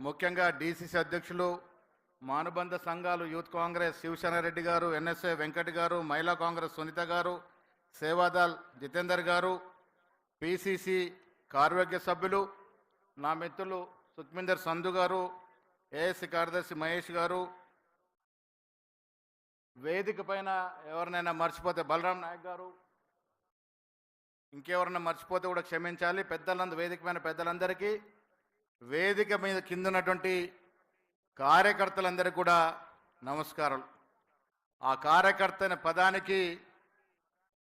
ముఖ్యంగా డీసీసీ అధ్యక్షులు, మానుబంధ సంఘాలు, యూత్ కాంగ్రెస్ శివసేన రెడ్డి గారు, ఎన్ఎస్ఏ వెంకట్ గారు, మహిళా కాంగ్రెస్ సునీత గారు, సేవాదల్ జితేందర్ గారు, పిసిసి కార్యవర్గ సభ్యులు, నా మిత్రులు సుఖ్మిందర్ సంధు గారు, ఏఎస్సీ కార్యదర్శి మహేష్ గారు, వేదిక పైన ఎవరినైనా మర్చిపోతే బలరాం నాయక్ గారు, ఇంకెవరన్నా మర్చిపోతే కూడా క్షమించాలి. పెద్దలందరూ, వేదిక పైన పెద్దలందరికీ, వేదిక మీద కింద ఉన్నటువంటి కార్యకర్తలందరికీ కూడా నమస్కారాలు. ఆ కార్యకర్త అనే పదానికి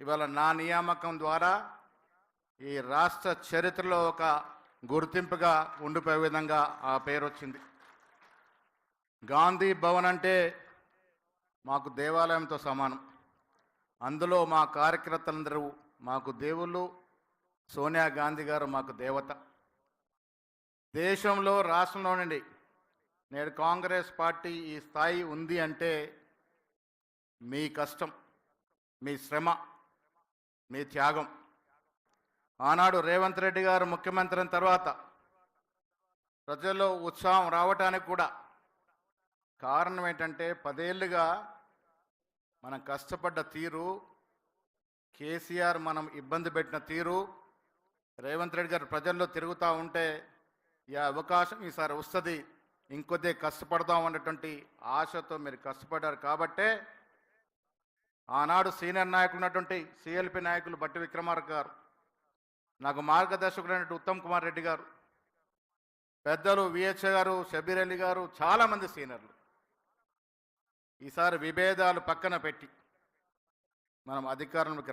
ఇవాళ నా నియామకం ద్వారా ఈ రాష్ట్ర చరిత్రలో ఒక గుర్తింపుగా ఉండిపోయే విధంగా ఆ పేరు వచ్చింది. గాంధీ భవన్ అంటే మాకు దేవాలయంతో సమానం. అందులో మా కార్యకర్తలందరూ మాకు దేవుళ్ళు, సోనియా గాంధీ గారు మాకు దేవత. దేశంలో, రాష్ట్రంలో నుండి నేడు కాంగ్రెస్ పార్టీ ఈ స్థాయి ఉంది అంటే మీ కష్టం, మీ శ్రమ, మీ త్యాగం. ఆనాడు రేవంత్ రెడ్డి గారు ముఖ్యమంత్రి అయిన తర్వాత ప్రజల్లో ఉత్సాహం రావటానికి కూడా కారణం ఏంటంటే 10 ఏళ్ళుగా మనం కష్టపడ్డ తీరు, కేసీఆర్ మనం ఇబ్బంది పెట్టిన తీరు, రేవంత్ రెడ్డి గారు ప్రజల్లో తిరుగుతూ ఉంటే ఈ అవకాశం ఈసారి వస్తుంది, ఇంకొద్దే కష్టపడదాం అన్నటువంటి ఆశతో మీరు కష్టపడ్డారు. కాబట్టే ఆనాడు సీనియర్ నాయకులు ఉన్నటువంటి సిఎల్పి నాయకులు బట్టి విక్రమార్క గారు, నాకు మార్గదర్శకులైనటువంటి ఉత్తమ్ కుమార్ రెడ్డి గారు, పెద్దలు విహెచ్ గారు, షబీర్ అలీ గారు, చాలామంది సీనియర్లు ఈసారి విభేదాలు పక్కన పెట్టి మనం అధికారంలోకి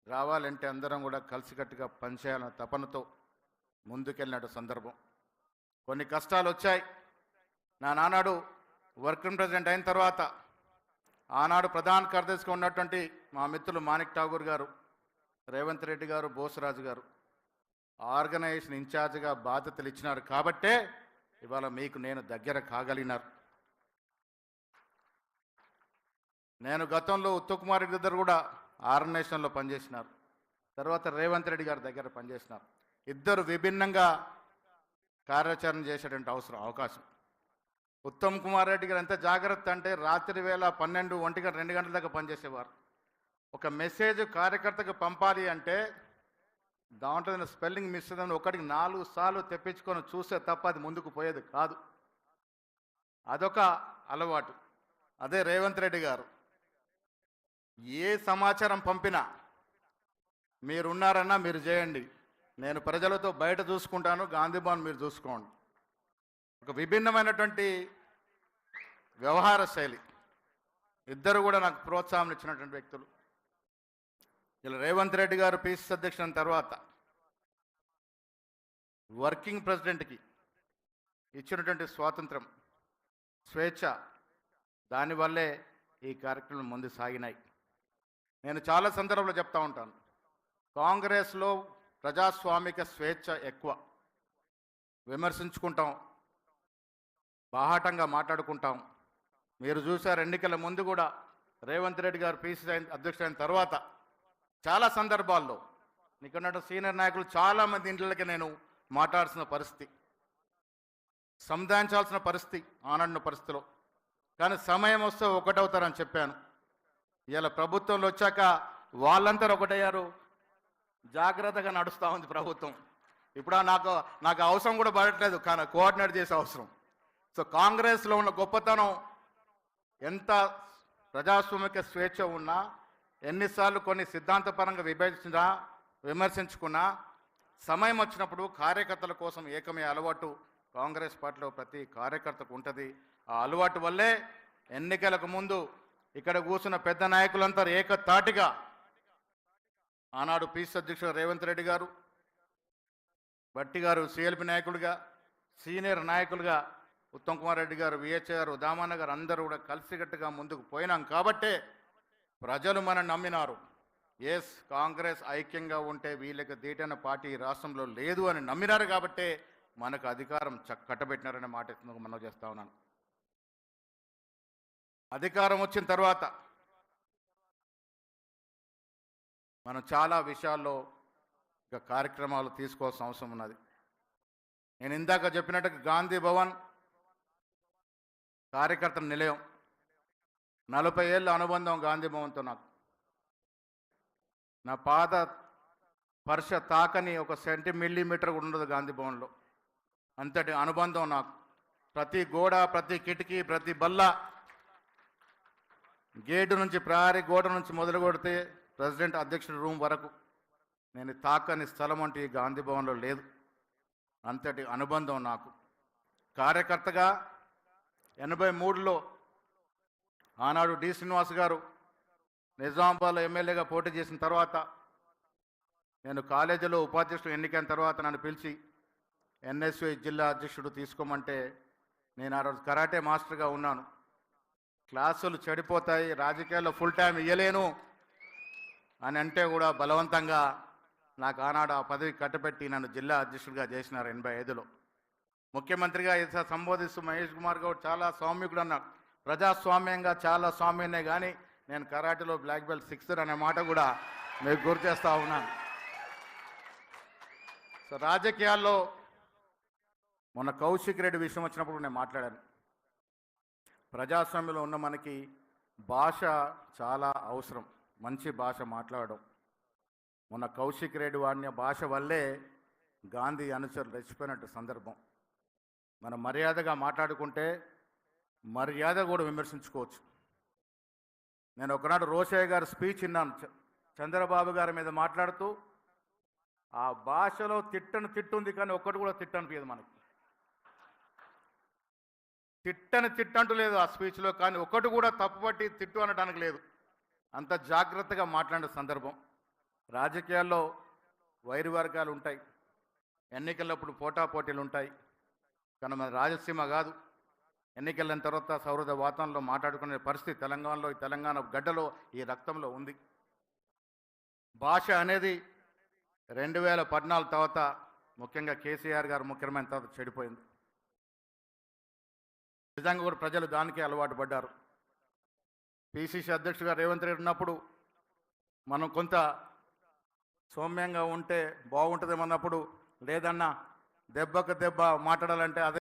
రావాలంటే అందరం కూడా కలిసికట్టుగా పనిచేయాలన్న తపనతో ముందుకెళ్ళినట్టు సందర్భం. కొన్ని కష్టాలు వచ్చాయి. నా నానాడు వర్కింగ్ ప్రెసిడెంట్ అయిన తర్వాత ఆనాడు ప్రధాన కార్యదర్శిగా ఉన్నటువంటి మా మిత్రులు మాణిక్ ఠాగూర్ గారు, రేవంత్ రెడ్డి గారు, బోసరాజు గారు ఆర్గనైజేషన్ ఇన్ఛార్జ్గా బాధ్యతలు ఇచ్చినారు. కాబట్టే ఇవాళ మీకు నేను దగ్గర కాగలిగినారు. నేను గతంలో ఉత్తమ్ కుమార్ రెడ్డి దగ్గర కూడా ఆర్గనైజేషన్లో పనిచేసినారు, తర్వాత రేవంత్ రెడ్డి గారి దగ్గర పనిచేసినారు. ఇద్దరు విభిన్నంగా కార్యాచరణ చేసేటువంటి అవకాశం. ఉత్తమ్ కుమార్ రెడ్డి గారు ఎంత జాగ్రత్త అంటే రాత్రి వేళ 12, 1 గంట, 2 గంటల దాకా పనిచేసేవారు. ఒక మెసేజ్ కార్యకర్తకు పంపాలి అంటే దాంట్లో స్పెల్లింగ్ మిస్ అయిందని 1కి 4 సార్లు తెప్పించుకొని చూస్తే తప్ప అది ముందుకు పోయేది కాదు. అదొక అలవాటు. అదే రేవంత్ రెడ్డి గారు ఏ సమాచారం పంపినా మీరున్నారన్నా మీరు చేయండి, నేను ప్రజలతో బయట చూసుకుంటాను, గాంధీ భవన్ మీరు చూసుకోండి. ఒక విభిన్నమైనటువంటి వ్యవహార శైలి. ఇద్దరు కూడా నాకు ప్రోత్సాహం ఇచ్చినటువంటి వ్యక్తులు. ఇలా రేవంత్ రెడ్డి గారు పిసిసి అధ్యక్షుడు తర్వాత వర్కింగ్ ప్రెసిడెంట్కి ఇచ్చినటువంటి స్వాతంత్రం, స్వేచ్ఛ, దానివల్లే ఈ కార్యక్రమం ముందు సాగినాయి. నేను చాలా సందర్భంలో చెప్తా ఉంటాను, కాంగ్రెస్లో ప్రజాస్వామిక స్వేచ్ఛ ఎక్కువ. విమర్శించుకుంటాం, బాహాటంగా మాట్లాడుకుంటాం. మీరు చూశారు ఎన్నికల ముందు కూడా రేవంత్ రెడ్డి గారు పిసిసి అధ్యక్షుడైన తర్వాత చాలా సందర్భాల్లో ఇక్కడ సీనియర్ నాయకులు చాలామంది ఇంట్లోకి నేను మాట్లాడాల్సిన పరిస్థితి, సంధానించాల్సిన పరిస్థితి ఆనాడున్న పరిస్థితిలో. కానీ సమయం వస్తే ఒకటవుతారని చెప్పాను. ఇలా ప్రభుత్వంలో వచ్చాక వాళ్ళంతా ఒకటయ్యారు. జాగ్రత్తగా నడుస్తూ ఉంది ప్రభుత్వం. ఇప్పుడు నాకు అవసరం కూడా పడట్లేదు, కానీ కోఆర్డినేట్ చేసే అవసరం. సో కాంగ్రెస్లో ఉన్న గొప్పతనం, ఎంత ప్రజాస్వామిక స్వేచ్ఛ ఉన్నా, ఎన్నిసార్లు కొన్ని సిద్ధాంతపరంగా విమర్శించుకున్నా, సమయం వచ్చినప్పుడు కార్యకర్తల కోసం ఏకమయ్యే అలవాటు కాంగ్రెస్ పార్టీలో ప్రతి కార్యకర్తకు ఉంటుంది. ఆ అలవాటు వల్లే ఎన్నికలకు ముందు ఇక్కడ కూర్చున్న పెద్ద నాయకులంతా ఏకతాటిగా ఆనాడు పిసిసి అధ్యక్షుడు రేవంత్ రెడ్డి గారు, బట్టి గారు సిఎల్పి నాయకుడిగా, సీనియర్ నాయకులుగా ఉత్తమ్ కుమార్ రెడ్డి గారు, విహెచ్ గారు, దామన్న గారు అందరూ కూడా కలిసికట్టుగా ముందుకు పోయినాం. కాబట్టే ప్రజలు మనం నమ్మినారు. ఎస్, కాంగ్రెస్ ఐక్యంగా ఉంటే వీళ్ళకి దీటైన పార్టీ రాష్ట్రంలో లేదు అని నమ్మినారు. కాబట్టే మనకు అధికారం కట్టబెట్టినారనే మాట మనం చేస్తా ఉన్నాను. అధికారం వచ్చిన తర్వాత మనం చాలా విషయాల్లో ఇక కార్యక్రమాలు తీసుకోవాల్సిన అవసరం ఉన్నది. నేను ఇందాక చెప్పినట్టుగా గాంధీ భవన్ కార్యకర్తల నిలయం, 40 ఏళ్ళ అనుబంధం గాంధీ భవన్తో నాకు. నా పాద స్పర్శ తాకని ఒక సెంటీమీటర్ కూడా ఉండదు గాంధీ భవన్లో. అంతటి అనుబంధం నాకు. ప్రతి గోడ, ప్రతి కిటికీ, ప్రతి బల్ల, గేటు నుంచి ప్రహరీ గోడ నుంచి మొదలు కొడితే ప్రెసిడెంట్ అధ్యక్షుడి రూమ్ వరకు నేను తాకని స్థలం అంటే ఈ గాంధీ భవన్లో లేదు. అంతటి అనుబంధం నాకు. కార్యకర్తగా 83లో ఆనాడు డి శ్రీనివాస్ గారు నిజామాబాద్లో ఎమ్మెల్యేగా పోటీ చేసిన తర్వాత నేను కాలేజీలో ఉపాధ్యక్షుడు ఎన్నికైన తర్వాత నన్ను పిలిచి ఎన్ఎస్యు జిల్లా అధ్యక్షుడు తీసుకోమంటే నేను ఆ రోజు కరాటే మాస్టర్గా ఉన్నాను. క్లాసులు చెడిపోతాయి, రాజకీయాల్లో ఫుల్ టైం ఇయ్యలేను అని అంటే కూడా బలవంతంగా నాకు ఆనాడు ఆ పదవి కట్టబెట్టి నన్ను జిల్లా అధ్యక్షుడిగా చేసినారు 85లో. ముఖ్యమంత్రిగా సంబోధిస్తూ మహేష్ కుమార్ గౌడ్ చాలా స్వామ్యుడు అన్నాడు. ప్రజాస్వామ్యంగా చాలా స్వామ్యనే కానీ నేను కరాటేలో బ్లాక్ బెల్ట్ 6th అనే మాట కూడా మీకు గుర్తు చేస్తూ ఉన్నాను. సో రాజకీయాల్లో మొన్న కౌశిక్ రెడ్డి విషయం వచ్చినప్పుడు నేను మాట్లాడాను. ప్రజాస్వామ్యంలో ఉన్న మనకి భాష చాలా అవసరం, మంచి భాష మాట్లాడడం. మొన్న కౌశిక్ రెడ్డి వాడిన భాష వల్లే గాంధీ అనుచరులు రెచ్చిపోయినట్టు సందర్భం. మనం మర్యాదగా మాట్లాడుకుంటే మర్యాద కూడా విమర్శించుకోవచ్చు. నేను ఒకనాడు రోషయ్య గారి స్పీచ్ విన్నాను, చంద్రబాబు గారి మీద మాట్లాడుతూ. ఆ భాషలో తిట్టని తిట్టుంది కానీ ఒక్కటి కూడా తిట్టనిపించదు మనకి. తిట్టని తిట్టంటూ లేదు ఆ స్పీచ్లో, కానీ ఒక్కటి కూడా తప్పుపట్టి తిట్టు అనడానికి లేదు. అంత జాగ్రత్తగా మాట్లాడిన సందర్భం. రాజకీయాల్లో వైరు వర్గాలు ఉంటాయి, ఎన్నికలప్పుడు పోటాపోటీలు ఉంటాయి, కానీ మన రాజసీమ కాదు. ఎన్నికలైన తర్వాత సౌహృద వాతావరణంలో మాట్లాడుకునే పరిస్థితి తెలంగాణలో, ఈ తెలంగాణ గడ్డలో, ఈ రక్తంలో ఉంది. భాష అనేది 2014 తర్వాత ముఖ్యంగా కేసీఆర్ గారు ముఖ్యమైన తర్వాత చెడిపోయింది. నిజంగా కూడా ప్రజలు దానికే అలవాటు పడ్డారు. పిసిసి అధ్యక్షుడిగా రేవంత్ రెడ్డి ఉన్నప్పుడు మనం కొంత సౌమ్యంగా ఉంటే బాగుంటుందేమన్నప్పుడు లేదన్నా దెబ్బకు దెబ్బ మాట్లాడాలంటే అదే